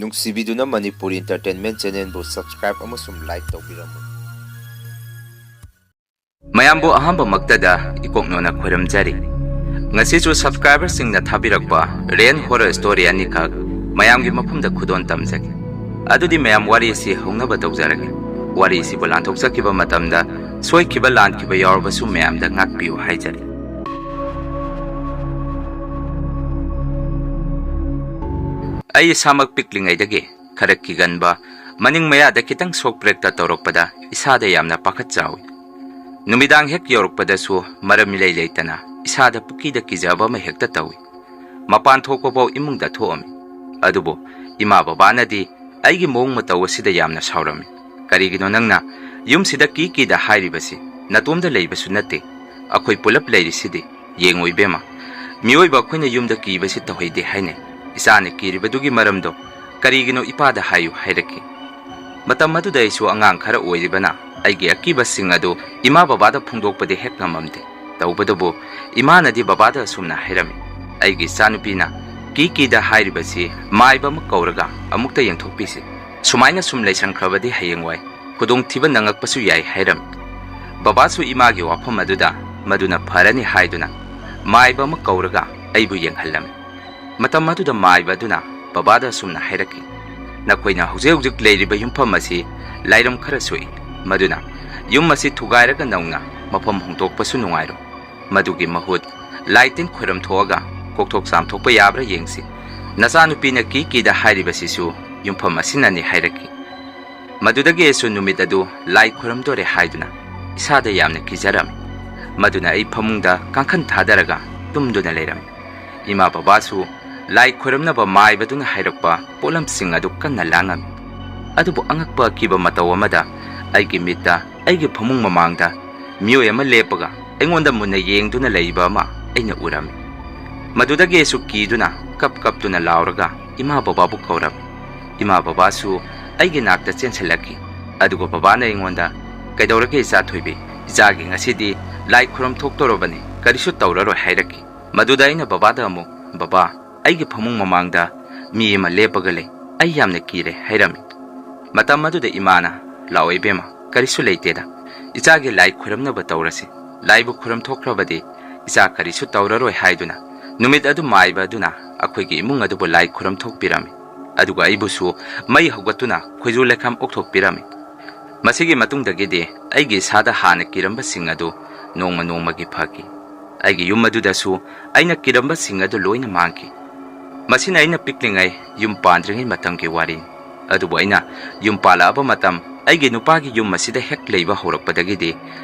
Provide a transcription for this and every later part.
ꯅꯨꯡꯁꯤꯕꯤꯗꯨꯅ Manipuri entertainment ꯆꯦꯅꯦꯜꯕꯨ subscribe ꯑꯃꯁꯨꯡ like ꯇꯧꯕꯤꯔꯝꯃꯨ꯫ ꯃꯌꯥꯝꯕꯨ ꯑꯍꯥꯟꯕꯃꯛꯇꯗ ꯏꯀꯣꯛꯅꯣꯅ ꯈꯣꯏꯔꯝꯖꯔꯤ꯫ ꯉꯁꯤꯁꯨ ꯁꯕꯁꯀ꯭ꯔꯥꯏꯕꯔꯁꯤꯡꯅ ꯊꯥꯕꯤꯔꯛꯄ ꯔꯦꯟ ꯍꯣꯔꯔ ꯁ꯭ꯇꯣꯔꯤ ꯑꯅꯤꯈꯛ ꯃꯌꯥꯝꯒꯤ ꯃꯐꯝꯗ ꯈꯨꯗꯣꯟ ꯇꯝꯖꯒꯦ꯫ ꯑꯗꯨꯗꯤ ꯃꯌꯥꯝ ꯋꯥꯔꯤ ꯑꯁꯤ ꯍꯧꯅꯕ ꯇꯧꯖꯔꯒꯦ꯫ ꯋꯥꯔꯤ ꯑꯁꯤꯕꯨ ꯂꯥꯟꯊꯣꯛꯆꯈꯤꯕ ꯃꯇꯝꯗ ꯁꯣꯏꯈꯤꯕ ꯂꯥꯟꯈꯤꯕ ꯌꯥꯎꯔꯕꯁꯨ ꯃꯌꯥꯝꯗ ꯉꯥꯛꯄꯤꯌꯨ ꯍꯥꯏꯖꯔꯤ꯫ ꯑꯩ ꯏꯁꯥꯃꯛ ꯄꯤꯛꯂꯤꯉꯩꯗꯒꯤ ꯈꯔ ꯀꯤꯒꯟꯕ, ꯃꯅꯤꯡ ꯃꯌꯥꯗ ꯈꯤꯇꯪ ꯁꯣꯛ ꯕ꯭ꯔꯦꯛꯇ ꯇꯧꯔꯛꯄꯗ ꯏꯁꯥꯗ ꯌꯥꯝꯅ ꯄꯥꯈꯠꯆꯥꯎꯏ꯫ ꯅꯨꯃꯤꯗꯥꯡ ꯍꯦꯛ ꯌꯧꯔꯛꯄꯗꯁꯨ ꯃꯔꯝ ꯏꯂꯩ ꯂꯩꯇꯅ ꯏꯁꯥꯗ ꯄꯨꯛꯀꯤꯗ ꯀꯤꯖꯕ ꯑꯃ ꯍꯦꯛꯇ ꯇꯧꯏ꯫ ꯃꯄꯥꯟ ꯊꯣꯛꯄꯐꯥꯎ ꯏꯃꯨꯡꯗ ꯊꯣꯛꯑꯝꯃꯤ꯫ ꯑꯗꯨꯕꯨ ꯏꯃꯥ ꯕꯕꯥꯅꯗꯤ ꯑꯩꯒꯤ ꯃꯑꯣꯡ ꯃꯇꯧ ꯑꯁꯤꯗ ꯌꯥꯝꯅ ꯁꯥꯎꯔꯝꯃꯤ꯫ "ꯀꯔꯤꯒꯤꯅꯣ ꯅꯪꯅ ꯌꯨꯝꯁꯤꯗ ꯀꯤꯗ ꯍꯥꯏꯔꯤꯕꯁꯤ? ꯅꯇꯣꯝꯗ ꯂꯩꯕꯁꯨ ꯅꯠꯇꯦ, ꯑꯩꯈꯣꯏ ꯄꯨꯂꯞ ꯂꯩꯔꯤꯁꯤꯗꯤ꯫ ꯌꯦꯡꯉꯨ ꯏꯕꯦꯝꯃ, ꯃꯤꯑꯣꯏꯕ ꯑꯩꯈꯣꯏꯅ ꯌꯨꯝꯗ ꯀꯤꯕꯁꯤ ꯇꯧꯍꯩꯗꯦ ꯍꯥꯏꯅꯩ꯫ ꯏꯆꯥꯅ ꯀꯤꯔꯤꯕꯗꯨꯒꯤ ꯃꯔꯝꯗꯣ ꯀꯔꯤꯒꯤꯅꯣ ꯏꯄꯥꯗ ꯍꯥꯏꯌꯨ" ꯍꯥꯏꯔꯛꯈꯤ꯫ ꯃꯇꯝ ꯑꯗꯨꯗ ꯑꯩꯁꯨ ꯑꯉꯥꯡ ꯈꯔ ꯑꯣꯏꯔꯤꯕꯅ ꯑꯩꯒꯤ ꯑꯀꯤꯕꯁꯤꯡ ꯑꯗꯨ ꯏꯃꯥ ꯕꯕꯥꯗ ꯐꯣꯡꯗꯣꯛꯄꯗꯤ ꯍꯦꯛ ꯉꯝꯃꯝꯗꯦ꯫ ꯇꯧꯕꯇꯕꯨ ꯏꯃꯥꯅꯗꯤ ꯕꯕꯥꯗ ꯑꯁꯨꯝꯅ ꯍꯥꯏꯔꯝꯃꯤ: "ꯑꯩꯒꯤ ꯏꯆꯥꯅꯨꯄꯤꯅ ꯀꯤꯗ ꯍꯥꯏꯔꯤꯕꯁꯤ ꯃꯥꯏꯕ ꯑꯃ ꯀꯧꯔꯒ ꯑꯃꯨꯛꯇ ꯌꯦꯡꯊꯣꯛꯄꯤꯁꯤ꯫ ꯁꯨꯃꯥꯏꯅ ꯁꯨꯝ ꯂꯩꯁꯟꯈ꯭ꯔꯕꯗꯤ ꯍꯌꯦꯡꯋꯥꯏ ꯈꯨꯗꯣꯡꯊꯤꯕ ꯅꯪꯉꯛꯄꯁꯨ ꯌꯥꯏ" ꯍꯥꯏꯔꯝꯃꯤ꯫ ꯕꯕꯥꯁꯨ ꯏꯃꯥꯒꯤ ꯋꯥꯐꯝ ꯑꯗꯨꯗ ꯃꯗꯨꯅ ꯐꯔꯅꯤ ꯍꯥꯏꯗꯨꯅ ꯃꯥꯏꯕ ꯑꯃ ꯀꯧꯔꯒ ꯑꯩꯕꯨ ꯌꯦꯡꯍꯜꯂꯝꯃꯤ꯫ ꯃꯇꯝ ꯑꯗꯨꯗ ꯃꯥꯏꯕ ꯑꯗꯨꯅ ꯕꯕꯥꯗ ꯑꯁꯨꯝꯅ ꯍꯥꯏꯔꯛꯈꯤ: "ꯅꯈꯣꯏꯅ ꯍꯧꯖꯤꯛ ꯍꯧꯖꯤꯛ ꯂꯩꯔꯤꯕ ꯌꯨꯝꯐꯝ ꯑꯁꯤ ꯂꯥꯏꯔꯝ ꯈꯔ ꯁꯣꯛꯏ꯫ ꯃꯗꯨꯅ ꯌꯨꯝ ꯑꯁꯤ ꯊꯨꯒꯥꯏꯔꯒ ꯅꯧꯅ ꯃꯐꯝ ꯍꯣꯡꯗꯣꯛꯄꯁꯨ ꯅꯨꯡꯉꯥꯏꯔꯣꯏ꯫ ꯃꯗꯨꯒꯤ ꯃꯍꯨꯠ ꯂꯥꯏ ꯇꯤꯟ ꯈꯣꯏꯔꯝꯊꯣꯛꯑꯒ ꯀꯣꯛꯊꯣꯛ ꯆꯥꯝꯊꯣꯛꯄ ꯌꯥꯕ꯭ꯔꯥ ꯌꯦꯡꯁꯤ꯫ ꯅꯆꯥꯅꯨꯄꯤꯅ ꯀꯤꯗ ꯍꯥꯏꯔꯤꯕꯁꯤꯁꯨ ꯌꯨꯝꯐꯝ ꯑꯁꯤꯅꯅꯤ" ꯍꯥꯏꯔꯛꯈꯤ꯫ ꯃꯗꯨꯗꯒꯤ ꯑꯩꯁꯨ ꯅꯨꯃꯤꯠ ꯑꯗꯨ ꯂꯥꯏ ꯈꯣꯏꯔꯝꯗꯣꯔꯦ ꯍꯥꯏꯗꯨꯅ ꯏꯁꯥꯗ ꯌꯥꯝꯅ ꯀꯤꯖꯔꯝꯃꯤ꯫ ꯃꯗꯨꯅ ꯑꯩ ꯐꯃꯨꯡꯗ ꯀꯥꯡꯈꯟ ꯊꯥꯗꯔꯒ ꯇꯨꯝꯗꯨꯅ ꯂꯩꯔꯝꯃꯤ꯫ ꯏꯃꯥ ꯕꯕꯥꯁꯨ ꯂꯥꯏ ꯈꯣꯏꯔꯝꯅꯕ ꯃꯥꯏꯕꯗꯨꯅ ꯍꯥꯏꯔꯛꯄ ꯄꯣꯠꯂꯝꯁꯤꯡ ꯑꯗꯨ ꯀꯟꯅ ꯂꯥꯡꯉꯝꯃꯤ꯫ ꯑꯗꯨꯕꯨ ꯑꯉꯛꯄ ꯑꯀꯤꯕ ꯃꯇꯧ ꯑꯃꯗ ꯑꯩꯒꯤ ꯃꯤꯠꯇ ꯑꯩꯒꯤ ꯐꯃꯨꯡ ꯃꯃꯥꯡꯗ ꯃꯤꯑꯣꯏ ꯑꯃ ꯂꯦꯞꯄꯒ ꯑꯩꯉꯣꯟꯗ ꯃꯨꯟꯅ ꯌꯦꯡꯗꯨꯅ ꯂꯩꯕ ꯑꯃ ꯑꯩꯅ ꯎꯔꯝꯃꯤ꯫ ꯃꯗꯨꯗꯒꯤ ꯑꯩꯁꯨ ꯀꯤꯗꯨꯅ ꯀꯞꯇꯨꯅ ꯂꯥꯎꯔꯒ ꯏꯃꯥ ꯕꯕꯥꯕꯨ ꯀꯧꯔꯝꯃꯤ꯫ ꯏꯃꯥ ꯕꯕꯥꯁꯨ ꯑꯩꯒꯤ ꯅꯥꯛꯇ ꯆꯦꯟꯁꯤꯜꯂꯛꯈꯤ꯫ ꯑꯗꯨꯒ ꯕꯕꯥꯅ ꯑꯩꯉꯣꯟꯗ "ꯀꯩꯗꯧꯔꯒꯦ ꯏꯆꯥꯊꯣꯏꯕꯤ? ꯏꯆꯥꯒꯤ ꯉꯁꯤꯗꯤ ꯂꯥꯏ ꯈꯨꯔꯝ ꯊꯣꯛꯇꯣꯔꯕꯅꯤ, ꯀꯔꯤꯁꯨ ꯇꯧꯔꯔꯣꯏ" ꯍꯥꯏꯔꯛꯈꯤ꯫ ꯃꯗꯨꯗ ꯑꯩꯅ ꯕꯕꯥꯗ ꯑꯃꯨꯛ "ꯕꯕꯥ, ꯑꯩꯒꯤ ꯐꯃꯨꯡ ꯃꯃꯥꯡꯗ ꯃꯤ ꯑꯃ ꯂꯦꯞꯄꯒ ꯂꯩ, ꯑꯩ ꯌꯥꯝꯅ ꯀꯤꯔꯦ" ꯍꯥꯏꯔꯝꯃꯤ꯫ ꯃꯇꯝ ꯑꯗꯨꯗ ꯏꯃꯥꯅ "ꯂꯥꯛꯑꯣ ꯏꯕꯦꯝꯃ, ꯀꯔꯤꯁꯨ ꯂꯩꯇꯦꯗ. ꯏꯆꯥꯒꯤ ꯂꯥꯏ ꯈꯨꯔꯝꯅꯕ ꯇꯧꯔꯁꯤ. ꯂꯥꯏꯕꯨ ꯈꯨꯔꯝꯊꯣꯛꯈ꯭ꯔꯕꯗꯤ ꯏꯆꯥ ꯀꯔꯤꯁꯨ ꯇꯧꯔꯔꯣꯏ" ꯍꯥꯏꯗꯨꯅ ꯅꯨꯃꯤꯠ ꯑꯗꯨ ꯃꯥꯏꯕ ꯑꯗꯨꯅ ꯑꯩꯈꯣꯏꯒꯤ ꯏꯃꯨꯡ ꯑꯗꯨꯕꯨ ꯂꯥꯏ ꯈꯨꯔꯝꯊꯣꯛꯄꯤꯔꯝꯃꯤ꯫ ꯑꯗꯨꯒ ꯑꯩꯕꯨꯁꯨ ꯃꯩ ꯍꯧꯒꯠꯇꯨꯅ ꯈꯣꯏꯖꯨ ꯂꯩꯈꯥꯝ ꯑꯣꯛꯊꯣꯛꯄꯤꯔꯝꯃꯤ꯫ ꯃꯁꯤꯒꯤ ꯃꯇꯨꯡꯗꯒꯤꯗꯤ ꯑꯩꯒꯤ ꯏꯁꯥꯗ ꯍꯥꯟꯅ ꯀꯤꯔꯝꯕꯁꯤꯡ ꯑꯗꯨ ꯅꯣꯡꯃ ꯅꯣꯡꯃꯒꯤ ꯐꯈꯤ꯫ ꯑꯩꯒꯤ ꯌꯨꯝ ꯑꯗꯨꯗꯁꯨ ꯑꯩꯅ ꯀꯤꯔꯝꯕꯁꯤꯡ ꯑꯗꯨ ꯂꯣꯏꯅ ꯃꯥꯡꯈꯤ꯫ ꯃꯁꯤꯅ ꯑꯩꯅ ꯄꯤꯛꯂꯤꯉꯩ ꯌꯨꯝ パꯟꯗ꯭ꯔꯤꯉꯩ ꯃꯇꯝꯒꯤ ꯋꯥꯔꯤꯅꯤ꯫ ꯑꯗꯨꯕꯨ ꯑꯩꯅ ꯌꯨꯝ ꯄꯥꯜꯂꯛꯑꯕ ꯃꯇꯝ, ꯑꯩꯒꯤ ꯅꯨꯄꯥꯒꯤ ꯌꯨꯝ ꯑꯁꯤꯗ ꯍꯦꯛ ꯂꯩꯕ ꯍꯧꯔꯛꯄꯗꯒꯤꯗꯤ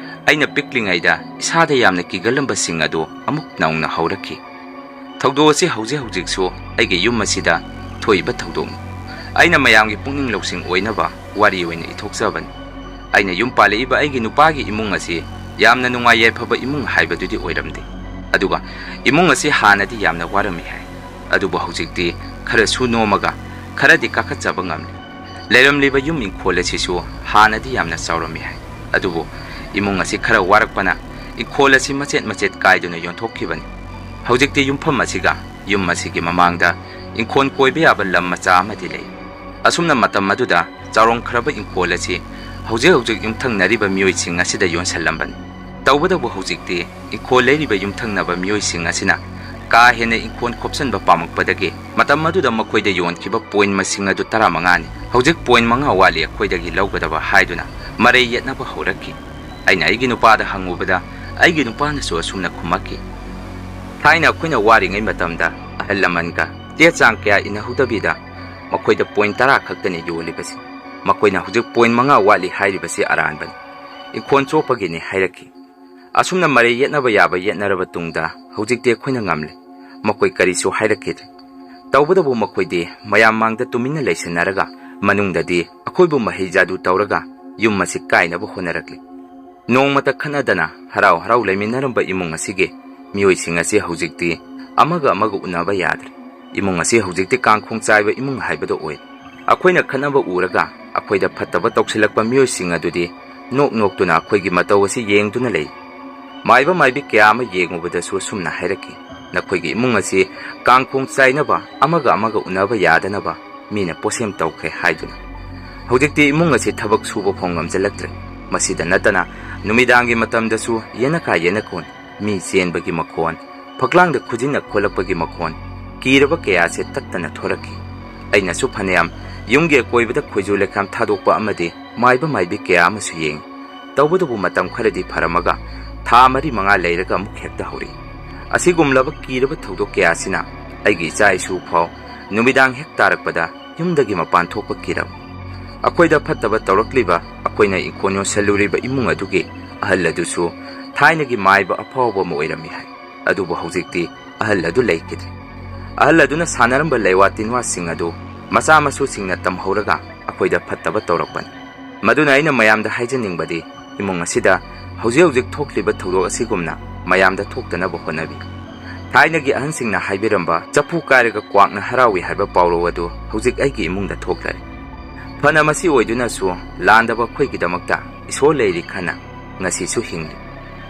ꯑꯩꯅ ꯄꯤꯛꯂꯤꯉꯩꯗ ꯏꯁꯥꯗ ꯌꯥꯝꯅ ꯀꯤꯒꯜꯂꯝꯕꯁꯤꯡ ꯑꯗꯨ ꯑꯃꯨꯛ ꯅꯧꯅ ꯍꯧꯔꯛꯈꯤ꯫ ꯊꯧꯗꯣꯛ ꯑꯁꯤ ꯍꯧꯖꯤꯛ ꯍꯧꯖꯤꯛꯁꯨ ꯑꯩꯒꯤ ꯌꯨꯝ ꯑꯁꯤꯗ ꯊꯣꯛꯏꯕ ꯊꯧꯗꯣꯛꯅꯤ꯫ ꯑꯩꯅ ꯃꯌꯥꯝꯒꯤ ꯄꯨꯛꯅꯤꯡ ꯂꯧꯁꯤꯡ ꯑꯣꯏꯅꯕ ꯋꯥꯔꯤ ꯑꯣꯏꯅ ꯏꯊꯣꯛꯆꯕꯅꯤ꯫ ꯑꯩꯅ ꯌꯨꯝ ꯄꯥꯜꯂꯛꯏꯕ ꯑꯩꯒꯤ ꯅꯨꯄꯥꯒꯤ ꯏꯃꯨꯡ ꯑꯁꯤ ꯌꯥꯝꯅ ꯅꯨꯡꯉꯥꯏ ꯌꯥꯏꯐꯕ ꯏꯃꯨꯡ ꯍꯥꯏꯕꯗꯨꯗꯤ ꯑꯣꯏꯔꯝꯗꯦ꯫ ꯑꯗꯨꯒ ꯏꯃꯨꯡ ꯑꯁꯤ ꯍꯥꯟꯅꯗꯤ ꯌꯥꯝꯅ ꯋꯥꯔꯝꯃꯤ ꯍꯥꯏ꯫ ꯑꯗꯨꯕꯨ ꯍꯧꯖꯤꯛꯇꯤ ꯈꯔꯁꯨ ꯅꯣꯝꯃꯒ ꯈꯔꯗꯤ ꯀꯥꯈꯠꯆꯕ ꯉꯝꯂꯤ꯫ ꯂꯩꯔꯝꯂꯤꯕ ꯌꯨꯝ ꯏꯪꯈꯣꯜ ꯑꯁꯤꯁꯨ ꯍꯥꯟꯅꯗꯤ ꯌꯥꯝꯅ ꯆꯥꯎꯔꯝꯃꯤ ꯍꯥꯏ꯫ ꯑꯗꯨꯕꯨ ꯏꯃꯨꯡ ꯑꯁꯤ ꯈꯔ ꯋꯥꯔꯛꯄꯅ ꯏꯪꯈꯣꯜ ꯑꯁꯤ ꯃꯆꯦꯠ ꯃꯆꯦꯠ ꯀꯥꯏꯗꯨꯅ ꯌꯣꯟꯊꯣꯛꯈꯤꯕꯅꯤ꯫ ꯍꯧꯖꯤꯛꯇꯤ ꯌꯨꯝꯐꯝ ꯑꯁꯤꯒ ꯌꯨꯝ ꯑꯁꯤꯒꯤ ꯃꯃꯥꯡꯗ ꯏꯪꯈꯣꯜ ꯀꯣꯏꯕ ꯌꯥꯕ ꯂꯝ ꯃꯆꯥ ꯑꯃꯗꯤ ꯂꯩ꯫ ꯑꯁꯨꯝꯅ ꯃꯇꯝ ꯑꯗꯨꯗ ꯆꯥꯎꯔꯝꯈ꯭ꯔꯕ ꯏꯪꯈꯣꯜ ꯑꯁꯤ ꯍꯧꯖꯤꯛ ꯍꯧꯖꯤꯛ ꯌꯨꯝꯊꯪꯅꯔꯤꯕ ꯃꯤꯑꯣꯏꯁꯤꯡ ꯑꯁꯤꯗ ꯌꯣꯟꯁꯜꯂꯝꯕꯅꯤ꯫ ꯇꯧꯕꯇꯕꯨ ꯍꯧꯖꯤꯛꯇꯤ ꯏꯪꯈꯣꯜ ꯂꯩꯔꯤꯕ ꯌꯨꯝꯊꯪꯅꯕ ꯃꯤꯑꯣꯏꯁꯤꯡ ꯑꯁꯤꯅ ꯀꯥ ꯍꯦꯟꯅ ꯏꯪꯈꯣꯜ ꯈꯣꯞꯆꯟꯕ ꯄꯥꯝꯃꯛꯄꯗꯒꯤ ꯃꯇꯝ ꯑꯗꯨꯗ ꯃꯈꯣꯏꯗ ꯌꯣꯟꯈꯤꯕ ꯄꯣꯏꯟꯠ ꯃꯁꯤꯡ ꯑꯗꯨ 15ꯅꯤ꯫ ꯍꯧꯖꯤꯛ ꯄꯣꯏꯟꯠ 5 ꯋꯥꯠꯂꯤ ꯑꯩꯈꯣꯏꯗꯒꯤ ꯂꯧꯒꯗꯕ ꯍꯥꯏꯗꯨꯅ ꯃꯔꯩ ꯌꯦꯠꯅꯕ ꯍꯧꯔꯛꯈꯤ꯫ ꯑꯩꯅ ꯑꯩꯒꯤ ꯅꯨꯄꯥꯗ ꯍꯪꯉꯨꯕꯗ ꯑꯩꯒꯤ ꯅꯨꯄꯥꯅꯁꯨ ꯑꯁꯨꯝꯅ ꯈꯨꯝꯃꯛꯈꯤ: "ꯊꯥꯏꯅ ꯑꯩꯈꯣꯏꯅ ꯋꯥꯔꯤꯉꯩ ꯃꯇꯝꯗ ꯑꯍꯜ ꯂꯃꯟꯒ ꯆꯦ ꯆꯥꯡ ꯀꯌꯥ ꯏꯟꯅꯍꯧꯗꯕꯤꯗ ꯃꯈꯣꯏꯗ ꯄꯣꯏꯟꯠ 10 ꯈꯛꯇꯅꯤ ꯌꯣꯜꯂꯤꯕꯁꯤ꯫ ꯃꯈꯣꯏꯅ ꯍꯧꯖꯤꯛ ꯄꯣꯏꯟꯠ 5 ꯋꯥꯠꯂꯤ ꯍꯥꯏꯔꯤꯕꯁꯤ ꯑꯔꯥꯟꯕꯅꯤ, ꯏꯪꯈꯣꯜ ꯆꯣꯞꯄꯒꯤꯅꯤ" ꯍꯥꯏꯔꯛꯈꯤ꯫ ꯑꯁꯨꯝꯅ ꯃꯔꯩ ꯌꯦꯠꯅꯕ ꯌꯥꯕ ꯌꯦꯠꯅꯔꯕ ꯇꯨꯡꯗ ꯍꯧꯖꯤꯛꯇꯤ ꯑꯩꯈꯣꯏꯅ ꯉꯝꯂꯦ꯫ ꯃꯈꯣꯏ ꯀꯔꯤꯁꯨ ꯍꯥꯏꯔꯛꯈꯤꯗ꯭ꯔꯦ꯫ ꯇꯧꯕꯇꯕꯨ ꯃꯈꯣꯏꯗꯤ ꯃꯌꯥꯝ ꯃꯥꯡꯗ ꯇꯨꯃꯤꯟꯅ ꯂꯩꯁꯤꯟꯅꯔꯒ ꯃꯅꯨꯡꯗꯗꯤ ꯑꯩꯈꯣꯏꯕꯨ ꯃꯍꯩ ꯖꯥꯗꯨ ꯇꯧꯔꯒ ꯌꯨꯝ ꯑꯁꯤ ꯀꯥꯏꯅꯕ ꯍꯣꯠꯅꯔꯛꯂꯤ꯫ ꯅꯣꯡꯃꯇ ꯈꯠꯅꯗꯅ ꯍꯔꯥꯎ ꯍꯔꯥꯎ ꯂꯩꯃꯤꯟꯅꯔꯝꯕ ꯏꯃꯨꯡ ꯑꯁꯤꯒꯤ ꯃꯤꯑꯣꯏꯁꯤꯡ ꯑꯁꯤ ꯍꯧꯖꯤꯛꯇꯤ ꯑꯃꯒ ꯑꯃꯒ ꯎꯅꯕ ꯌꯥꯗ꯭ꯔꯦ꯫ ꯏꯃꯨꯡ ꯑꯁꯤ ꯍꯧꯖꯤꯛꯇꯤ ꯀꯥꯡꯈꯣꯡ ꯆꯥꯏꯕ ꯏꯃꯨꯡ ꯍꯥꯏꯕꯗꯨ ꯑꯣꯏ꯫ ꯑꯩꯈꯣꯏꯅ ꯈꯠꯅꯕ ꯎꯔꯒ ꯑꯩꯈꯣꯏꯗ ꯐꯠꯇꯕ ꯇꯧꯁꯤꯜꯂꯛꯄ ꯃꯤꯑꯣꯏꯁꯤꯡ ꯑꯗꯨꯗꯤ ꯅꯣꯛ ꯅꯣꯛꯇꯨꯅ ꯑꯩꯈꯣꯏꯒꯤ ꯃꯇꯧ ꯑꯁꯤ ꯌꯦꯡꯗꯨꯅ ꯂꯩ꯫ ꯃꯥꯏꯕ ꯃꯥꯏꯕꯤ ꯀꯌా ꯑꯃ ꯌꯦꯡꯉꯨꯕꯗꯁꯨ ꯑꯁꯨꯝꯅ ꯍꯥꯏꯔꯛꯈꯤ: "ꯅꯈꯣꯏꯒꯤ ꯏꯃꯨꯡ ꯑꯁꯤ ꯀꯥꯡꯈꯣꯡ ꯆꯥꯏꯅꯕ, ꯑꯃꯒ ꯑꯃꯒ ꯎꯅꯕ ꯌꯥꯗꯅꯕ ꯃꯤꯅ ꯄꯣꯁꯦꯝ ꯇꯧꯈ꯭ꯔꯦ ꯍꯥꯏꯗꯨꯅ ꯍꯧꯖꯤꯛꯇꯤ ꯏꯃꯨꯡ ꯑꯁꯤ ꯊꯕꯛ ꯁꯨꯕ ꯐꯥꯎ ꯉꯝꯖꯜꯂꯛꯇ꯭ꯔꯦ ꯃꯁꯤꯗ ꯅꯠꯇꯅ ꯅꯨꯃꯤꯗꯥꯡꯒꯤ ꯃꯇꯝꯗꯁꯨ ꯌꯦꯅꯈꯥ ꯌꯦꯅꯈꯣꯟ ꯃꯤ ꯆꯦꯟꯕꯒꯤ ꯃꯈꯣꯟ ꯐꯛꯂꯥꯡꯗ ꯈꯨꯖꯤꯟꯅ ꯈꯣꯠꯂꯛꯄꯒꯤ ꯃꯈꯣꯟ ꯀꯤꯔꯕ ꯀꯌꯥꯁꯦ ꯇꯠꯇꯅ ꯊꯣꯔꯛꯈꯤ ꯑꯩꯅꯁꯨ ꯐꯅꯌꯥꯝ ꯌꯨꯝꯒꯤ ꯑꯀꯣꯏꯕꯗ ꯈꯣꯏꯖꯨ ꯂꯩꯈꯥꯝ ꯊꯥꯗꯣꯛꯄ ꯑꯃꯗꯤ ꯃꯥꯏꯕ ꯃꯥꯏꯕꯤ ꯀꯌꯥ ꯑꯃꯁꯨ ꯌꯦꯡꯉꯤ ꯇꯧꯕꯗꯨꯕꯨ ꯃꯇꯝ ꯈꯔꯗꯤ ꯐꯔꯝꯃꯒ ꯊꯥ 4-5 ꯂꯩꯔꯒ ꯑꯃꯨꯛ ꯍꯦꯛꯇ ꯍꯧꯔꯛꯏ ꯑꯁꯤꯒꯨꯝꯂꯕ ꯀꯤꯔꯕ ꯊꯧꯗꯣꯛ ꯀꯌꯥꯁꯤꯅ ꯑꯩꯒꯤ ꯏꯆꯥ ꯏꯁꯨ ꯐꯥꯎ ꯅꯨꯃꯤꯗꯥꯡ ꯍꯦꯛ ꯇꯥꯔꯛꯄꯗ ꯌꯨꯝꯗꯒꯤ ꯃꯄꯥꯟ ꯊꯣꯛꯄ ꯀꯤꯔꯝ ꯑꯩꯈꯣꯏꯗ ꯐꯠꯇꯕ ꯇꯧꯔꯛꯂꯤꯕ ꯑꯩꯈꯣꯏꯅ ꯏꯪꯈꯣꯜ ꯌꯣꯟꯁꯜꯂꯨꯔꯤꯕ ꯏꯃꯨꯡ ꯑꯗꯨꯒꯤ ꯑꯍꯜ ꯑꯗꯨꯁꯨ ꯊꯥꯏꯅꯒꯤ ꯃꯥꯏꯕ ꯑꯐꯥꯎꯕ ꯑꯃ ꯑꯣꯏꯔꯝꯃꯤ ꯍꯥꯏ ꯑꯗꯨꯕꯨ ꯍꯧꯖꯤꯛꯇꯤ ꯑꯍꯜ ꯑꯗꯨ ꯂꯩꯈꯤꯗ꯭ꯔꯦ ꯑꯍꯜ ꯑꯗꯨꯅ ꯁꯥꯟꯅꯔꯝꯕ ꯂꯩꯋꯥ ꯇꯤꯟꯋꯥꯁꯤꯡ ꯑꯗꯨ ꯃꯆꯥ ꯃꯁꯨꯁꯤꯡꯅ ꯇꯝꯍꯧꯔꯒ ꯑꯩꯈꯣꯏꯗ ꯐꯠꯇꯕ ꯇꯧꯔꯛꯄꯅꯤ ꯃꯗꯨꯅ ꯑꯩꯅ ꯃꯌꯥꯝꯗ ꯍꯥꯏꯖꯅꯤꯡꯕꯗꯤ ꯏꯃꯨꯡ ꯑꯁꯤꯗ ꯍꯧꯖꯤꯛ ꯍꯧꯖꯤꯛ ꯊꯣꯛꯂꯤꯕ ꯊꯧꯗꯣꯛ ꯑꯁꯤꯒꯨꯝꯅ ꯃꯌꯥꯝꯗ ꯊꯣꯛꯇꯅꯕ ꯍꯣꯠꯅꯕꯤ ꯊꯥꯏꯅꯒꯤ ꯑꯍꯟꯁꯤꯡꯅ ꯍꯥꯏꯕꯤꯔꯝꯕ ꯆꯐꯨ ꯀꯥꯏꯔꯒ ꯀ꯭ꯋꯥꯛꯅ ꯍꯔꯥꯎꯏ ꯍꯥꯏꯕ ꯄꯥꯎꯔꯧ ꯑꯗꯨ ꯍꯧꯖꯤꯛ ꯑꯩꯒꯤ ꯏꯃꯨꯡꯗ ꯊꯣꯛꯂꯔꯦ ꯐꯅ ꯃꯁꯤ ꯑꯣꯏꯗꯨꯅꯁꯨ ꯂꯥꯟꯗꯕ ꯑꯩꯈꯣꯏꯒꯤꯗꯃꯛꯇ ꯏꯁꯣꯔ ꯂꯩꯔꯤ ꯈꯟꯅ ꯉꯁꯤꯁꯨ ꯍꯤꯡꯂꯤ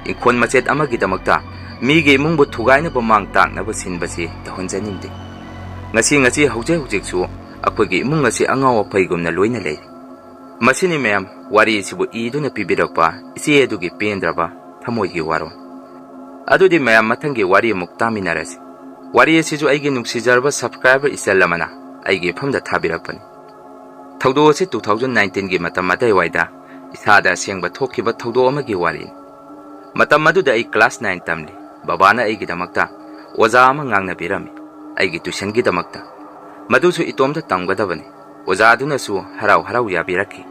ꯏꯪꯈꯣꯜ ꯃꯆꯦꯠ ꯑꯃꯒꯤꯗꯃꯛꯇ ꯃꯤꯒꯤ ꯏꯃꯨꯡꯕꯨ ꯊꯨꯒꯥꯏꯅꯕ ꯃꯥꯡ ꯇꯥꯛꯅꯕ ꯁꯤꯟꯕꯁꯤ ꯇꯧꯍꯟꯖꯅꯤꯡꯗꯦ ꯉꯁꯤ ꯍꯧꯖꯤꯛ ꯍꯧꯖꯤꯛꯁꯨ ꯑꯩꯈꯣꯏꯒꯤ ꯏꯃꯨꯡ ꯑꯁꯤ ꯑꯉꯥꯎ ꯑꯐꯩꯒꯨꯝꯅ ꯂꯣꯏꯅ ꯂꯩꯔꯤ ꯃꯁꯤꯅꯤ ꯃꯌꯥꯝ ꯋꯥꯔꯤ ꯑꯁꯤꯕꯨ ꯏꯗꯨꯅ ꯄꯤꯕꯤꯔꯛꯄ ꯏꯆꯦ ꯑꯗꯨꯒꯤ ꯄꯦꯟꯗ꯭ꯔꯕ ꯊꯃꯣꯏꯒꯤ ꯋꯥꯔꯣꯜ ꯑꯗꯨꯗꯤ ꯃꯌꯥꯝ ꯃꯊꯪꯒꯤ ꯋꯥꯔꯤ ꯑꯃꯨꯛ ꯇꯥꯃꯤꯟꯅꯔꯁꯤ ꯋꯥꯔꯤ ꯑꯁꯤꯁꯨ ꯑꯩꯒꯤ ꯅꯨꯡꯁꯤꯖꯔꯕ ꯁꯕꯁꯀ꯭ꯔꯥꯏꯕꯔ ꯏꯆꯜ ꯑꯃꯅ ꯑꯩꯒꯤ ꯏꯐꯝꯗ ꯊꯥꯕꯤꯔꯛꯄꯅꯤ ꯊꯧꯗꯣꯛ ꯑꯁꯤ 2019ꯒꯤ ꯃꯇꯝ ꯑꯗꯨꯋꯥꯏꯗ ꯏꯁꯥꯗ ꯑꯁꯦꯡꯕ ꯊꯣꯛꯈꯤꯕ ꯊꯧꯗꯣꯛ ꯑꯃꯒꯤ ꯋꯥꯔꯤꯅꯤ ꯃꯇꯝ ꯑꯗꯨꯗ ꯑꯩ ꯀ꯭ꯂꯥꯁ 9 ꯇꯝꯂꯤ ꯕꯕꯥꯅ ꯑꯩꯒꯤꯗꯃꯛꯇ ꯑꯣꯖꯥ ꯑꯃ ꯉꯥꯡꯅꯕꯤꯔꯝꯃꯤ ꯑꯩꯒꯤ ꯇ꯭ꯌꯨꯁꯟꯒꯤꯗꯃꯛꯇ ꯃꯗꯨꯁꯨ ꯏꯇꯣꯝꯇ ꯇꯝꯒꯗꯕꯅꯤ ꯑꯣꯖꯥꯗꯨꯅꯁꯨ ꯍꯔꯥꯎ ꯍꯔꯥꯎ ꯌꯥꯕꯤꯔꯛꯈꯤ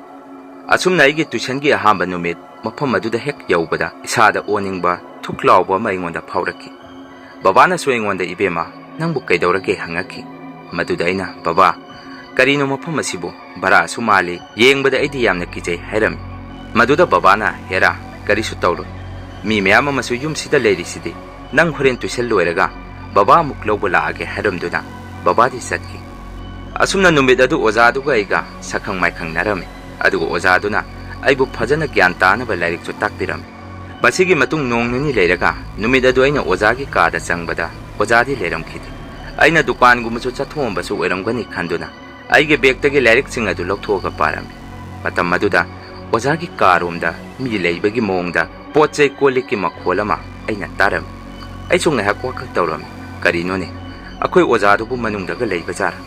ꯑꯁꯨꯝꯅ ꯑꯩꯒꯤ ꯇ꯭ꯌꯨꯁꯟꯒꯤ ꯑꯍꯥꯟꯕ ꯅꯨꯃꯤꯠ ꯃꯐꯝ ꯑꯗꯨꯗ ꯍꯦꯛ ꯌꯧꯕꯗ ꯏꯁꯥꯗ ꯑꯣꯅꯤꯡꯕ ꯊꯨꯛ ꯂꯥꯎꯕ ꯑꯃ ꯑꯩꯉꯣꯟꯗ ꯐꯥꯎꯔꯛꯈꯤ ꯕꯕꯥꯅꯁꯨ ꯑꯩꯉꯣꯟꯗ ꯏꯕꯦꯝꯃ ꯅꯪꯕꯨ ꯀꯩꯗꯧꯔꯒꯦ ꯍꯪꯉꯛꯈꯤ ꯃꯗꯨꯗ ꯑꯩꯅ ꯕꯕꯥ ꯀꯔꯤꯅꯣ ꯃꯐꯝ ꯑꯁꯤꯕꯨ ꯚꯔꯥꯁꯨ ꯃꯥꯜꯂꯤ ꯌꯦꯡꯕꯗ ꯑꯩꯗꯤ ꯌꯥꯝꯅ ꯀꯤꯖꯩ ꯍꯥꯏꯔꯝꯃꯤ ꯃꯗꯨꯗ ꯕꯕꯥꯅ ꯍꯦꯔꯥ ꯀꯔꯤꯁꯨ ꯇꯧꯔꯣꯏ ꯃꯤ ꯃꯌꯥꯝ ꯑꯃꯁꯨ ꯌꯨꯝꯁꯤꯗ ꯂꯩꯔꯤꯁꯤꯗꯤ ꯅꯪ ꯍꯣꯔꯦꯟ ꯇ꯭ꯌꯨꯁꯟ ꯂꯣꯏꯔꯒ ꯕꯕꯥ ꯑꯃꯨꯛ ꯂꯧꯕ ꯂꯥꯛꯑꯒꯦ ꯍꯥꯏꯔꯝꯗꯨꯅ ꯕꯕꯥꯗꯤ ꯆꯠꯈꯤ ꯑꯁꯨꯝꯅ ꯅꯨꯃꯤꯠ ꯑꯗꯨ ꯑꯣꯖꯥꯗꯨꯒ ꯑꯩꯒ ꯁꯛꯈꯪ ꯃꯥꯏꯈꯪꯅꯔꯝꯃꯤ ꯑꯗꯨꯒ ꯑꯣꯖꯥꯗꯨꯅ ꯑꯩꯕꯨ ꯐꯖꯅ ꯒ꯭ꯌꯥꯟ ꯇꯥꯅꯕ ꯂꯥꯏꯔꯤꯛꯁꯨ ꯇꯥꯛꯄꯤꯔꯝꯃꯤ ꯃꯁꯤꯒꯤ ꯃꯇꯨꯡ ꯅꯣꯡ ꯅꯤꯅꯤ ꯂꯩꯔꯒ ꯅꯨꯃꯤꯠ ꯑꯗꯨ ꯑꯩꯅ ꯑꯣꯖꯥꯒꯤ ꯀꯥꯗ ꯆꯪꯕꯗ ꯑꯣꯖꯥꯗꯤ ꯂꯩꯔꯝꯈꯤꯗꯦ ꯑꯩꯅ ꯗꯨꯀꯥꯟꯒꯨꯝꯕꯁꯨ ꯆꯠꯊꯣꯛꯑꯝꯕꯁꯨ ꯑꯣꯏꯔꯝꯒꯅꯤ ꯈꯟꯗꯨꯅ ꯑꯩꯒꯤ ꯕꯦꯒꯇꯒꯤ ꯂꯥꯏꯔꯤꯛꯁꯤꯡ ꯑꯗꯨ ꯂꯧꯊꯣꯛꯑꯒ ꯄꯥꯔꯝꯃꯤ ꯃꯇꯝ ꯑꯗꯨꯗ ꯑꯣꯖꯥꯒꯤ ꯀꯥꯔꯣꯝꯗ ꯃꯤ ꯂꯩꯕꯒꯤ ꯃꯑꯣꯡꯗ ꯄꯣꯠ ꯆꯩ ꯀꯣꯜꯂꯤꯛꯀꯤ ꯃꯈꯣꯜ ꯑꯃ ꯑꯩꯅ ꯇꯥꯔꯝꯃꯤ ꯑꯩꯁꯨ ꯉꯥꯏꯍꯥꯛ ꯋꯥꯈꯜ ꯇꯧꯔꯝꯃꯤ ꯀꯔꯤꯅꯣꯅꯦ ꯑꯩꯈꯣꯏ ꯑꯣꯖꯥꯗꯨꯕꯨ ꯃꯅꯨꯡꯗꯒ ꯂꯩꯕꯖꯥꯔꯥ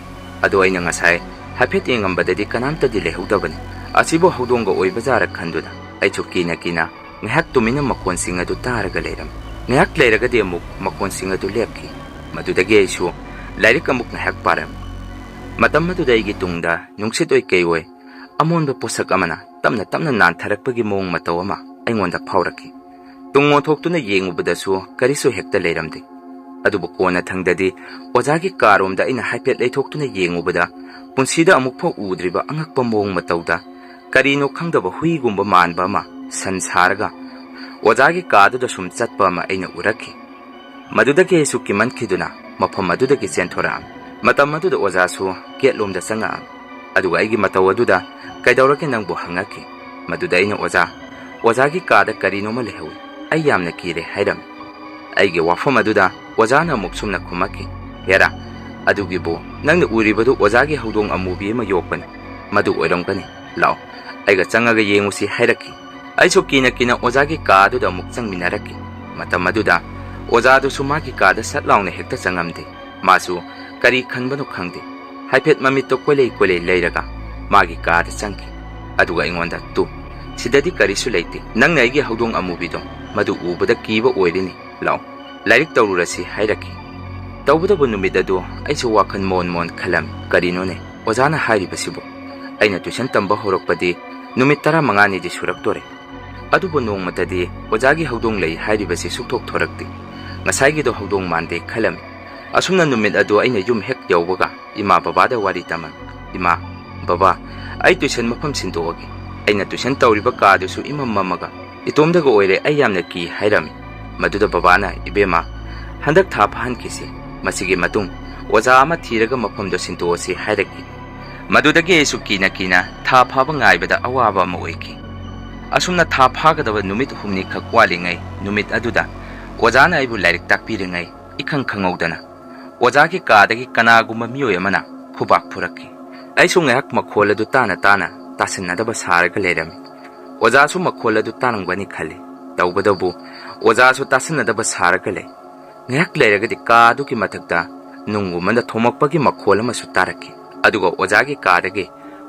ꯑꯗꯣ ꯑꯩꯅ ꯉꯁꯥꯏ ꯍꯥꯏꯐꯦꯠ ꯌꯦꯡꯉꯝꯕꯗꯗꯤ ꯀꯅꯥꯝꯇꯗꯤ ꯂꯩꯍꯧꯗꯕꯅꯤ ꯑꯁꯤꯕꯨ ꯍꯧꯗꯣꯡꯒ ꯑꯣꯏꯕꯖꯥꯔꯥ ꯈꯟꯗꯨꯅ ꯑꯩꯁꯨ ꯀꯤꯅ ꯉꯥꯏꯍꯥꯛ ꯇꯨꯃꯤꯟꯅ ꯃꯈꯣꯟꯁꯤꯡ ꯑꯗꯨ ꯇꯥꯔꯒ ꯂꯩꯔꯝꯃꯤ ꯉꯥꯏꯍꯥꯛ ꯂꯩꯔꯒꯗꯤ ꯑꯃꯨꯛ ꯃꯈꯣꯟꯁꯤꯡ ꯑꯗꯨ ꯂꯦꯞꯈꯤ ꯃꯗꯨꯗꯒꯤ ꯑꯩꯁꯨ ꯂꯥꯏꯔꯤꯛ ꯑꯃꯨꯛ ꯉꯥꯏꯍꯥꯛ ꯄꯥꯔꯝꯃꯤ ꯃꯇꯝ ꯑꯗꯨꯗ ꯑꯩꯒꯤ ꯇꯨꯡꯗ ꯅꯨꯡꯁꯤꯠ ꯑꯣꯏ ꯀꯩ ꯑꯣꯏ ꯑꯃꯣꯟꯕ ꯄꯣꯠꯁꯛ ꯑꯃꯅ ꯇꯞꯅ ꯇꯞꯅ ꯅꯥꯟꯊꯔꯛꯄꯒꯤ ꯃꯑꯣꯡ ꯃꯇꯧ ꯑꯃ ꯑꯩꯉꯣꯟꯗ ꯐꯥꯎꯔꯛꯈꯤ ꯇꯨꯡ ꯑꯣꯟꯊꯣꯛꯇꯨꯅ ꯌꯦꯡꯉꯨꯕꯗꯁꯨ ꯀꯔꯤꯁꯨ ꯍꯦꯛꯇ ꯂꯩꯔꯝꯗꯦ ꯑꯗꯨꯕꯨ ꯀꯣꯟꯅ ꯊꯪꯗꯗꯤ ꯑꯣꯖꯥꯒꯤ ꯀꯥꯔꯣꯝꯗ ꯑꯩꯅ ꯍꯥꯏꯐꯦꯠ ꯂꯩꯊꯣꯛꯇꯨꯅ ꯌꯦꯡꯉꯨꯕꯗ ꯄꯨꯟꯁꯤꯗ ꯑꯃꯨꯛꯐꯥꯎ ꯎꯗ꯭ꯔꯤꯕ ꯑꯉꯛꯄ ꯃꯑꯣꯡ ꯃꯇꯧꯗ ꯀꯔꯤꯅꯣ ꯈꯪꯗꯕ ꯍꯨꯏꯒꯨꯝꯕ ꯃꯥꯟꯕ ꯑꯃ ꯁꯟ ꯁꯥꯔꯒ ꯑꯣꯖꯥꯒꯤ ꯀꯥꯗꯨꯗ ꯁꯨꯝ ꯆꯠꯄ ꯑꯃ ꯑꯩꯅ ꯎꯔꯛꯈꯤ ꯃꯗꯨꯗꯒꯤ ꯑꯩꯁꯨ ꯀꯤꯃꯟꯈꯤꯗꯨꯅ ꯃꯐꯝ ꯑꯗꯨꯗꯒꯤ ꯆꯦꯟꯊꯣꯔꯛꯑꯝꯃꯤ ꯃꯇꯝ ꯑꯗꯨꯗ ꯑꯣꯖꯥꯁꯨ ꯒꯦꯠꯂꯣꯝꯗ ꯆꯪꯉꯛꯑꯝꯃꯤ ꯑꯗꯨꯒ ꯑꯩꯒꯤ ꯃꯇꯧ ꯑꯗꯨꯗ ꯀꯩꯗꯧꯔꯒꯦ ꯅꯪꯕꯨ ꯍꯪꯉꯛꯈꯤ ꯃꯗꯨꯗ ꯑꯩꯅ ꯑꯣꯖꯥꯒꯤ ꯀꯥꯗ ꯀꯔꯤꯅꯣꯃ ꯂꯩꯍꯧꯏ ꯑꯩ ꯌꯥꯝꯅ ꯀꯤꯔꯦ ꯍꯥꯏꯔꯝꯃꯤ ꯑꯩꯒꯤ ꯋꯥꯐꯝ ꯑꯗꯨꯗ ꯑꯣꯖꯥꯅ ꯑꯃꯨꯛ ꯁꯨꯝꯅ ꯈꯨꯝꯃꯛꯈꯤ ꯍꯦꯔꯥ ꯑꯗꯨꯒꯤꯕꯨ ꯅꯪꯅ ꯎꯔꯤꯕꯗꯨ ꯑꯣꯖꯥꯒꯤ ꯍꯧꯗꯣꯡ ꯑꯃꯨꯕꯤ ꯑꯃ ꯌꯣꯛꯄꯅꯤ ꯃꯗꯨ ꯑꯣꯏꯔꯝꯒꯅꯤ ꯂꯥꯛꯑꯣ ꯑꯩꯒ ꯆꯪꯉꯒ ꯌꯦꯡꯉꯨꯁꯤ ꯍꯥꯏꯔꯛꯈꯤ ꯑꯩꯁꯨ ꯀꯤꯅ ꯑꯣꯖꯥꯒꯤ ꯀꯥꯗꯨꯗ ꯑꯃꯨꯛ ꯆꯪꯃꯤꯟꯅꯔꯛꯈꯤ ꯃꯇꯝ ꯑꯗꯨꯗ ꯑꯣꯖꯥꯗꯨꯁꯨ ꯃꯥꯒꯤ ꯀꯥꯗ ꯁꯠ ꯂꯥꯎꯅ ꯍꯦꯛꯇ ꯆꯪꯉꯝꯗꯦ ꯃꯥꯁꯨ ꯀꯔꯤ ꯈꯟꯕꯅꯣ ꯈꯪꯗꯦ ꯍꯥꯏꯐꯦꯠ ꯃꯃꯤꯠꯇꯣ ꯀꯣꯏꯂꯩ ꯂꯩꯔꯒ ꯃꯥꯒꯤ ꯀꯥꯗ ꯆꯪꯈꯤ ꯑꯗꯨꯒ ꯑꯩꯉꯣꯟꯗ ꯇꯨ ꯁꯤꯗꯗꯤ ꯀꯔꯤꯁꯨ ꯂꯩꯇꯦ ꯅꯪꯅ ꯑꯩꯒꯤ ꯍꯧꯗꯣꯡ ꯑꯃꯨꯕꯤꯗꯣ ꯃꯗꯨ ꯎꯕꯗ ꯀꯤꯕ ꯑꯣꯏꯔꯤꯅꯤ ꯂꯥꯛꯑꯣ ꯂꯥꯏꯔꯤꯛ ꯇꯧꯔꯨꯔꯁꯤ ꯍꯥꯏꯔꯛꯈꯤ ꯇꯧꯕꯇꯕꯨ ꯅꯨꯃꯤꯠ ꯑꯗꯨ ꯑꯩꯁꯨ ꯋꯥꯈꯜ ꯃꯣꯟ ꯈꯜꯂꯝꯃꯤ ꯀꯔꯤꯅꯣꯅꯦ ꯑꯣꯖꯥꯅ ꯍꯥꯏꯔꯤꯕꯁꯤꯕꯨ ꯑꯩꯅ ꯇ꯭ꯌꯨꯁꯟ ꯇꯝꯕ ꯍꯧꯔꯛꯄꯗꯤ ꯅꯨꯃꯤꯠ 15ꯅꯤꯗꯤ ꯁꯨꯔꯛꯇꯣꯔꯦ ꯑꯗꯨꯕꯨ ꯅꯣꯡꯃꯇꯗꯤ ꯑꯣꯖꯥꯒꯤ ꯍꯧꯗꯣꯡ ꯂꯩ ꯍꯥꯏꯔꯤꯕꯁꯤ ꯁꯨꯛꯊꯣꯛ ꯊꯣꯔꯛꯇꯦ ꯉꯁꯥꯏꯒꯤꯗꯣ ꯍꯧꯗꯣꯡ ꯃꯥꯟꯗꯦ ꯈꯜꯂꯝꯃꯤ ꯑꯁꯨꯝꯅ ꯅꯨꯃꯤꯠ ꯑꯗꯨ ꯑꯩꯅ ꯌꯨꯝ ꯍꯦꯛ ꯌꯧꯕꯒ ꯏꯃꯥ ꯕꯕꯥꯗ ꯋꯥꯔꯤ ꯇꯝꯃꯝꯃꯤ ꯏꯃꯥ ꯕꯕꯥ ꯑꯩ ꯇ꯭ꯌꯨꯁꯟ ꯃꯐꯝ ꯁꯤꯟꯗꯣꯛꯑꯒꯦ ꯑꯩꯅ ꯇ꯭ꯌꯨꯁꯟ ꯇꯧꯔꯤꯕ ꯀꯥꯗꯨꯁꯨ ꯏꯃꯝ ꯃꯝꯃꯒ ꯏꯇꯣꯝꯗꯒ ꯑꯣꯏꯔꯦ ꯑꯩ ꯌꯥꯝꯅ ꯀꯤ ꯍꯥꯏꯔꯝꯃꯤ ꯃꯗꯨꯗ ꯕꯕꯥꯅ ꯏꯕꯦꯝꯃ ꯍꯟꯗꯛ ꯊꯥ ꯐꯥꯍꯟꯈꯤꯁꯤ ꯃꯁꯤꯒꯤ ꯃꯇꯨꯡ ꯑꯣꯖꯥ ꯑꯃ ꯊꯤꯔꯒ ꯃꯐꯝꯗꯣ ꯁꯤꯟꯗꯣꯛꯑꯁꯤ ꯍꯥꯏꯔꯛꯈꯤ ꯃꯗꯨꯗꯒꯤ ꯑꯩꯁꯨ ꯀꯤꯅ ꯊꯥ ꯐꯥꯕ ꯉꯥꯏꯕꯗ ꯑꯋꯥꯕ ꯑꯃ ꯑꯣꯏꯈꯤ ꯑꯁꯨꯝꯅ ꯊꯥ ꯐꯥꯒꯗꯕ ꯅꯨꯃꯤꯠ 6ꯈꯛ ꯋꯥꯠꯂꯤꯉꯩ ꯅꯨꯃꯤꯠ ꯑꯗꯨꯗ ꯑꯣꯖꯥꯅ ꯑꯩꯕꯨ ꯂꯥꯏꯔꯤꯛ ꯇꯥꯛꯄꯤꯔꯤꯉꯩ ꯏꯈꯪ ꯈꯪꯍꯧꯗꯅ ꯑꯣꯖꯥꯒꯤ ꯀꯥꯗꯒꯤ ꯀꯅꯥꯒꯨꯝꯕ ꯃꯤꯑꯣꯏ ꯑꯃꯅ ꯈꯨꯕꯥꯛ ꯐꯨꯔꯛꯈꯤ ꯑꯩꯁꯨ ꯉꯥꯏꯍꯥꯛ ꯃꯈꯣꯜ ꯑꯗꯨ ꯇꯥꯅ ꯇꯥꯁꯤꯟꯅꯗꯕ ꯁꯥꯔꯒ ꯂꯩꯔꯝꯃꯤ꯫ ꯑꯣꯖꯥꯁꯨ ꯃꯈꯣꯜ ꯑꯗꯨ ꯇꯥꯔꯝꯒꯅꯤ ꯈꯜꯂꯤ꯫ ꯇꯧꯕꯗꯕꯨ ꯑꯣꯖꯥꯁꯨ ꯇꯥꯁꯤꯟꯅꯗꯕ ꯁꯥꯔꯒ ꯂꯩ꯫ ꯉꯥꯏꯍꯥꯛ ꯂꯩꯔꯒꯗꯤ ꯀꯥ ꯑꯗꯨꯒꯤ ꯃꯊꯛꯇ ꯅꯨꯡꯒꯨꯝꯕꯅ ꯊꯣꯝꯃꯛꯄꯒꯤ ꯃꯈꯣꯜ ꯑꯃꯁꯨ ꯇꯥꯔꯛꯈꯤ꯫ ꯑꯗꯨꯒ ꯑꯣꯖꯥꯒꯤ ꯀꯥꯗꯒꯤ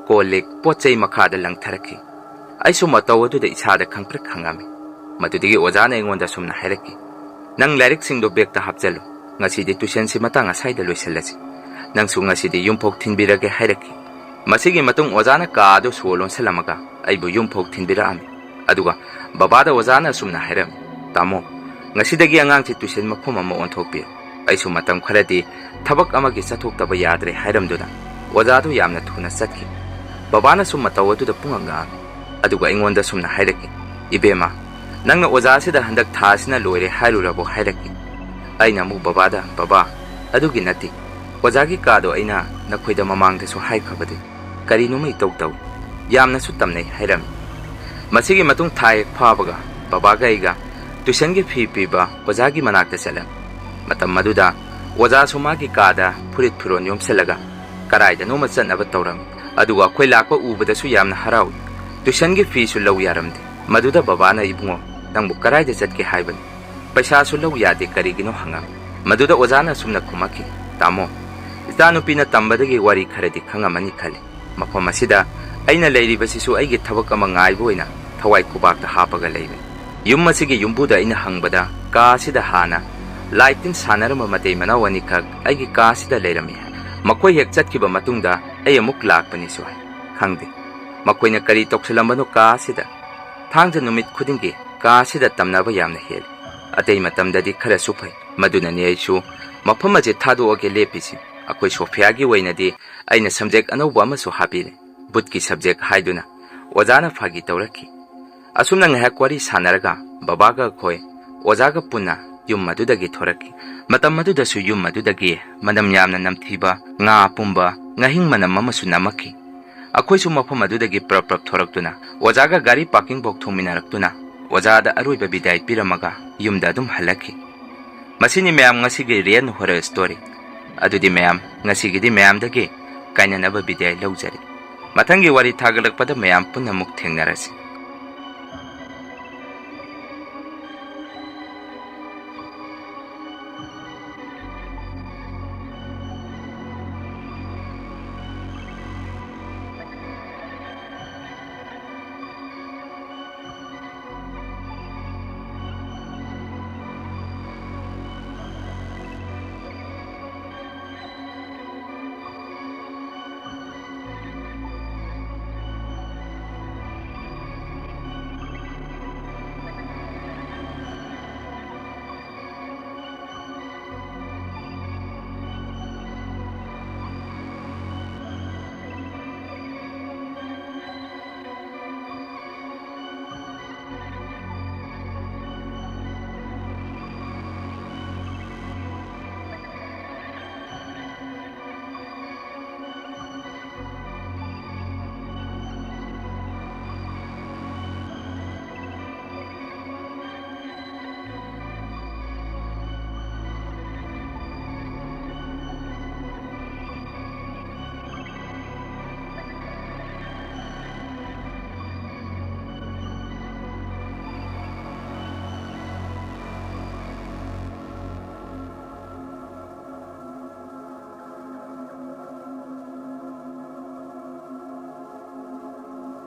ꯀꯣꯜ ꯂꯤꯛ ꯄꯣꯠ ꯆꯩ ꯃꯈꯥꯗ ꯂꯪꯊꯔꯛꯈꯤ꯫ ꯑꯩꯁꯨ ꯃꯇꯧ ꯑꯗꯨꯗ ꯏꯁꯥꯗ ꯈꯪꯄ꯭ꯔꯦꯛ ꯈꯪꯉꯝꯃꯤ꯫ ꯃꯗꯨꯗꯒꯤ ꯑꯣꯖꯥꯅ ꯑꯩꯉꯣꯟꯗ ꯁꯨꯝꯅ ꯍꯥꯏꯔꯛꯈꯤ, "ꯅꯪ ꯂꯥꯏꯔꯤꯛꯁꯤꯡꯗꯣ ꯕꯦꯒꯇ ꯍꯥꯞꯆꯜꯂꯨ꯫ ꯉꯁꯤꯗꯤ ꯇ꯭ꯌꯨꯁꯟꯁꯤ ꯃꯇꯥꯡ ꯑꯁꯥꯏꯗ ꯂꯣꯏꯁꯤꯜꯂꯁꯤ꯫ ꯅꯪꯁꯨ ꯉꯁꯤꯗꯤ ꯌꯨꯝꯐꯥꯎ ꯊꯤꯟꯕꯤꯔꯒꯦ" ꯍꯥꯏꯔꯛꯈꯤ꯫ ꯃꯁꯤꯒꯤ ꯃꯇꯨꯡ ꯑꯣꯖꯥꯅ ꯀꯥ ꯑꯗꯨ ꯁꯣ ꯂꯣꯟꯁꯤꯜꯂꯝꯃꯒ ꯑꯩꯕꯨ ꯌꯨꯝꯐꯥꯎ ꯊꯤꯟꯕꯤꯔꯛꯑꯝꯃꯤ꯫ ꯑꯗꯨꯒ ꯕꯕꯥꯗ ꯑꯣꯖꯥꯅ ꯑꯁꯨꯝꯅ ꯍꯥꯏꯔꯝꯃꯤ, "ꯇꯥꯃꯣ, ꯉꯁꯤꯗꯒꯤ ꯑꯉꯥꯡꯁꯤ ꯇ꯭ꯌꯨꯁꯟ ꯃꯐꯝ ꯑꯃ ꯑꯣꯟꯊꯣꯛꯄꯤꯌꯨ." ꯑꯩꯁꯨ ꯃꯇꯝ ꯈꯔꯗꯤ ꯊꯕꯛ ꯑꯃꯒꯤ ꯆꯠꯊꯣꯛꯇꯕ ꯌꯥꯗ꯭ꯔꯦ ꯍꯥꯏꯔꯝꯗꯨꯅ ꯑꯣꯖꯥꯗꯨ ꯌꯥꯝꯅ ꯊꯨꯅ ꯆꯠꯈꯤ꯫ ꯕꯕꯥꯅꯁꯨ ꯃꯇꯧ ꯑꯗꯨꯗ ꯄꯨꯡꯉꯛꯉꯛꯑꯝꯃꯤ꯫ ꯑꯗꯨꯒ ꯑꯩꯉꯣꯟꯗ ꯁꯨꯝꯅ ꯍꯥꯏꯔꯛꯈꯤ, "ꯏꯕꯦꯝꯃ, ꯅꯪꯅ ꯑꯣꯖꯥꯁꯤꯗ ꯍꯟꯗꯛ ꯊꯥꯁꯤꯅ ꯂꯣꯏꯔꯦ ꯍꯥꯏꯔꯨꯔꯕꯣ?" ꯍꯥꯏꯔꯛꯈꯤ꯫ ꯑꯩꯅ ꯑꯃꯨꯛ ꯕꯕꯥꯗ, "ꯕꯕꯥ, ꯑꯗꯨꯒꯤ ꯅꯠꯇꯦ. ꯑꯣꯖꯥꯒꯤ ꯀꯥꯗꯣ ꯑꯩꯅ ꯅꯈꯣꯏꯗ ꯃꯃꯥꯡꯗꯁꯨ ꯍꯥꯏꯈ꯭ꯔꯕꯗꯤ ꯀꯔꯤꯅꯣꯃ ꯏꯇꯧ ꯇꯧꯏ. ꯌꯥꯝꯅꯁꯨ ꯇꯝꯅꯩ" ꯍꯥꯏꯔꯝꯃꯤ꯫ ꯃꯁꯤꯒꯤ ꯃꯇꯨꯡ ꯊꯥ ꯍꯦꯛ ꯐꯥꯕꯒ ꯕꯕꯥꯒ ꯑꯩꯒ ꯇ꯭ꯌꯨꯁꯟꯒꯤ ꯐꯤ ꯄꯤꯕ ꯑꯣꯖꯥꯒꯤ ꯃꯅꯥꯛꯇ ꯆꯠꯂꯝꯃꯤ꯫ ꯃꯇꯝ ꯑꯗꯨꯗ ꯑꯣꯖꯥꯁꯨ ꯃꯥꯒꯤ ꯀꯥꯗ ꯐꯨꯔꯤꯠ ꯐꯤꯔꯣꯟ ꯌꯣꯝꯁꯤꯜꯂꯒ ꯀꯔꯥꯏꯗꯅꯣꯃ ꯆꯠꯅꯕ ꯇꯧꯔꯝꯃꯤ꯫ ꯑꯗꯨꯒ ꯑꯩꯈꯣꯏ ꯂꯥꯛꯄ ꯎꯕꯗꯁꯨ ꯌꯥꯝꯅ ꯍꯔꯥꯎꯏ꯫ ꯇ꯭ꯌꯨꯁꯟꯒꯤ ꯐꯤꯁꯨ ꯂꯧ ꯌꯥꯔꯝꯗꯦ꯫ ꯃꯗꯨꯗ ꯕꯕꯥꯅ, "ꯏꯕꯨꯡꯉꯣ, ꯅꯪꯕꯨ ꯀꯔꯥꯏꯗ ꯆꯠꯀꯦ ꯍꯥꯏꯕꯅꯣ? ꯄꯩꯁꯥꯁꯨ ꯂꯧ ꯌꯥꯗꯦ, ꯀꯔꯤꯒꯤꯅꯣ?" ꯍꯪꯉꯝꯃꯤ꯫ ꯃꯗꯨꯗ ꯑꯣꯖꯥꯅ ꯁꯨꯝꯅ ꯈꯨꯝꯃꯛꯈꯤ, "ꯇꯥꯃꯣ, ꯏꯆꯥꯅꯨꯄꯤꯅ ꯇꯝꯕꯗꯒꯤ ꯋꯥꯔꯤ ꯈꯔꯗꯤ ꯈꯪꯉꯝꯃꯅꯤ ꯈꯜꯂꯤ. ꯃꯐꯝ ꯑꯁꯤꯗ ꯑꯩꯅ ꯂꯩꯔꯤꯕꯁꯤꯁꯨ ꯑꯩꯒꯤ ꯊꯕꯛ ꯑꯃ ꯉꯥꯏꯕ ꯑꯣꯏꯅ ꯊꯋꯥꯏ ꯈꯨꯕꯥꯛꯇ ꯍꯥꯞꯄꯒ ꯂꯩꯕꯅꯤ. ꯌꯨꯝ ꯑꯁꯤꯒꯤ ꯌꯨꯝꯕꯨꯗ ꯑꯩꯅ ꯍꯪꯕꯗ ꯀꯥ ꯑꯁꯤꯗ ꯍꯥꯟꯅ ꯂꯥꯏ ꯇꯤꯟ ꯁꯥꯟꯅꯔꯝꯕ ꯃꯇꯩ ꯃꯅꯥꯎ ꯑꯅꯤꯈꯛ ꯑꯩꯒꯤ ꯀꯥ ꯑꯁꯤꯗ ꯂꯩꯔꯝꯃꯤ ꯍꯥꯏ. ꯃꯈꯣꯏ ꯍꯦꯛ ꯆꯠꯈꯤꯕ ꯃꯇꯨꯡꯗ ꯑꯩ ꯑꯃꯨꯛ ꯂꯥꯛꯄꯅꯤꯁꯨ ꯍꯥꯏ. ꯈꯪꯗꯦ ꯃꯈꯣꯏꯅ ꯀꯔꯤ ꯇꯧꯁꯤꯜꯂꯝꯕꯅꯣ ꯀꯥ ꯑꯁꯤꯗ. ꯊꯥꯡꯖ ꯅꯨꯃꯤꯠ ꯈꯨꯗꯤꯡꯒꯤ ꯀꯥ ꯑꯁꯤꯗ ꯇꯝꯅꯕ ꯌꯥꯝꯅ ꯍꯦꯜꯂꯤ. ꯑꯇꯩ ꯃꯇꯝꯗꯗꯤ ꯈꯔꯁꯨ ꯐꯩ. ꯃꯗꯨꯅꯅꯤ ꯑꯩꯁꯨ ꯃꯐꯝ ꯑꯁꯤ ꯊꯥꯗꯣꯛꯑꯒꯦ ꯂꯦꯞꯄꯤꯁꯤ. ꯑꯩꯈꯣꯏ ꯁꯣꯐꯤꯌꯥꯒꯤ ꯑꯣꯏꯅꯗꯤ ꯑꯩꯅ ꯁꯕꯖꯦꯛ ꯑꯅꯧꯕ ꯑꯃꯁꯨ ꯍꯥꯞꯄꯤꯔꯦ. ꯕꯨꯠꯀꯤ ꯁꯕꯖꯦꯛ ꯍꯥꯏꯗꯨꯅ." ꯑꯣꯖꯥꯅ ꯐꯥꯒꯤ ꯇꯧꯔꯛꯈꯤ꯫ ꯑꯁꯨꯝꯅ ꯉꯥꯏꯍꯥꯛ ꯋꯥꯔꯤ ꯁꯥꯟꯅꯔꯒ ꯕꯕꯥꯒ ꯑꯩꯈꯣꯏ ꯑꯣꯖꯥꯒ ꯄꯨꯟꯅ ꯌꯨꯝ ꯑꯗꯨꯗꯒꯤ ꯊꯣꯔꯛꯈꯤ꯫ ꯃꯇꯝ ꯑꯗꯨꯗꯁꯨ ꯌꯨꯝ ꯑꯗꯨꯗꯒꯤ ꯃꯅꯝ ꯌꯥꯝꯅ ꯅꯝꯊꯤꯕ ꯉꯥ ꯑꯄꯨꯝꯕ, ꯉꯥꯍꯤꯡ ꯃꯅꯝ ꯑꯃꯁꯨ ꯅꯝꯃꯛꯈꯤ꯫ ꯑꯩꯈꯣꯏꯁꯨ ꯃꯐꯝ ꯑꯗꯨꯗꯒꯤ ꯄ꯭ꯔꯞ ꯊꯣꯔꯛꯇꯨꯅ ꯑꯣꯖꯥꯒ ꯒꯥꯔꯤ ꯄꯥꯔꯀꯤꯡꯐꯥꯎ ꯊꯨꯡꯃꯤꯟꯅꯔꯛꯇꯨꯅ ꯑꯣꯖꯥꯗ ꯑꯔꯣꯏꯕ ꯕꯤꯗꯥꯏ ꯄꯤꯔꯝꯃꯒ ꯌꯨꯝꯗ ꯑꯗꯨꯝ ꯍꯜꯂꯛꯈꯤ꯫ ꯃꯁꯤꯅꯤ ꯃꯌꯥꯝ ꯉꯁꯤꯒꯤ ꯔꯤꯌꯦꯜ ꯍꯣꯔꯔ ꯁ꯭ꯇꯣꯔꯤ꯫ ꯑꯗꯨꯗꯤ ꯃꯌꯥꯝ ꯉꯁꯤꯒꯤꯗꯤ ꯃꯌꯥꯝꯗꯒꯤ ꯀꯥꯏꯅꯅꯕ ꯕꯤꯗꯥꯏ ꯂꯧꯖꯔꯤ꯫ ꯃꯊꯪꯒꯤ ꯋꯥꯔꯤ ꯊꯥꯒꯠꯂꯛꯄꯗ ꯃꯌꯥꯝ ꯄꯨꯟꯅ ꯑꯃꯨꯛ ꯊꯦꯡꯅꯔꯁꯤ꯫